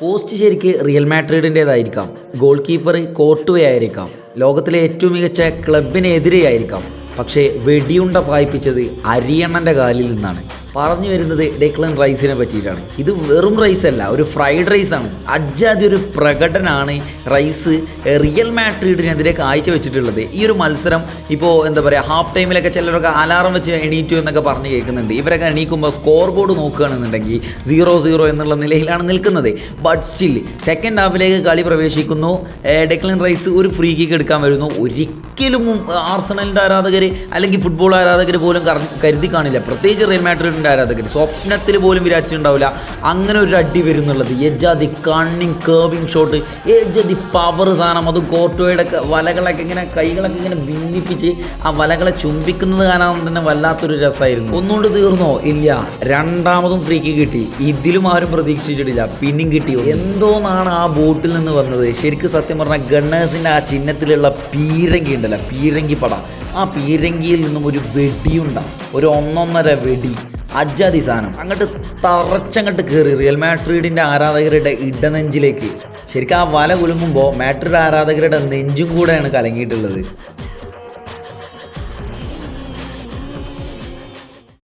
Post ശരിക്ക് real മാഡ്രിഡിൻ്റേതായിരിക്കാം. Goal keeper കോർട്ടുവേ ആയിരിക്കാം. ലോകത്തിലെ ഏറ്റവും മികച്ച ക്ലബിനെതിരെയായിരിക്കാം. പക്ഷേ വെടിയുണ്ട പായിപ്പിച്ചത് അരിയണ്ണൻ്റെ കാലിൽ നിന്നാണ്. പറഞ്ഞു വരുന്നത് ഡെക്ലൻ റൈസിനെ പറ്റിയിട്ടാണ്. ഇത് വെറും റൈസ് അല്ല, ഒരു ഫ്രൈഡ് റൈസാണ്. അജാതി ഒരു പ്രകടനമാണ് റൈസ് റിയൽ മാഡ്രിഡിനെതിരെ കാഴ്ചവെച്ചിട്ടുള്ളത്. ഈ ഒരു മത്സരം ഇപ്പോൾ എന്താ പറയുക, ഹാഫ് ടൈമിലൊക്കെ ചിലരൊക്കെ അലാറം വെച്ച് എണീറ്റു എന്നൊക്കെ പറഞ്ഞ് കേൾക്കുന്നുണ്ട്. ഇവരൊക്കെ എണീക്കുമ്പോൾ സ്കോർ ബോർഡ് നോക്കുകയാണെന്നുണ്ടെങ്കിൽ 0-0 എന്നുള്ള നിലയിലാണ് നിൽക്കുന്നത്. ബട്ട് സ്റ്റിൽ സെക്കൻഡ് ഹാഫിലേക്ക് കളി പ്രവേശിക്കുന്നു. ഡെക്ലൻ റൈസ് ഒരു ഫ്രീ കിക്ക് എടുക്കാൻ വരുന്നു. ഒരിക്കലും ആർസണലിൻ്റെ ആരാധകർ അല്ലെങ്കിൽ ഫുട്ബോൾ ആരാധകർ പോലും കരുതി കാണില്ല, പ്രത്യേകിച്ച് റിയൽ മാഡ്രിഡിൻ്റെ ആരാധകർ സ്വപ്നത്തിൽ പോലും വിചാരിച്ചിട്ടുണ്ടാവില്ല അങ്ങനെ ഒരു അടി വരുന്നുള്ളത്. എജാതി കണ്ണിങ് കേർവിങ് ഷോട്ട്, എജാതി പവർ സാധനം. അതും കോർട്ടുവയുടെ വലകളൊക്കെ ഇങ്ങനെ കൈകളൊക്കെ ഇങ്ങനെ ഭിന്നിപ്പിച്ച് ആ വലകളെ ചുംബിക്കുന്നത് കാണാൻ തന്നെ വല്ലാത്തൊരു രസമായിരുന്നു. ഒന്നുകൊണ്ട് തീർന്നോ? ഇല്ല, രണ്ടാമതും ഫ്രീ കിക്ക് കിട്ടി. ഇതിലും ആരും പ്രതീക്ഷിച്ചിട്ടില്ല, പിന്നെയും കിട്ടി. എന്തോന്നാണ് ആ ബോട്ടിൽ നിന്ന് വന്നത്. ശരിക്കും സത്യം പറഞ്ഞാൽ ഗണ്ണേഴ്സിൻ്റെ ആ ചിഹ്നത്തിലുള്ള പീരങ്കി ഉണ്ടല്ലോ, പീരങ്കി പട, ആ പീരങ്കിയിൽ നിന്നും ഒരു വെടിയുണ്ടാകും, ഒരു 1.5 വെടി. അജാതി സാധനം അങ്ങോട്ട് തറച്ചങ്ങോട്ട് കയറി റിയൽ മാഡ്രിഡിൻ്റെ ആരാധകരുടെ ഇടനെഞ്ചിലേക്ക്. ശരിക്കും ആ വല കുലുങ്ങുമ്പോൾ മാഡ്രിഡ് ആരാധകരുടെ നെഞ്ചും കൂടെയാണ് കലങ്ങിയിട്ടുള്ളത്.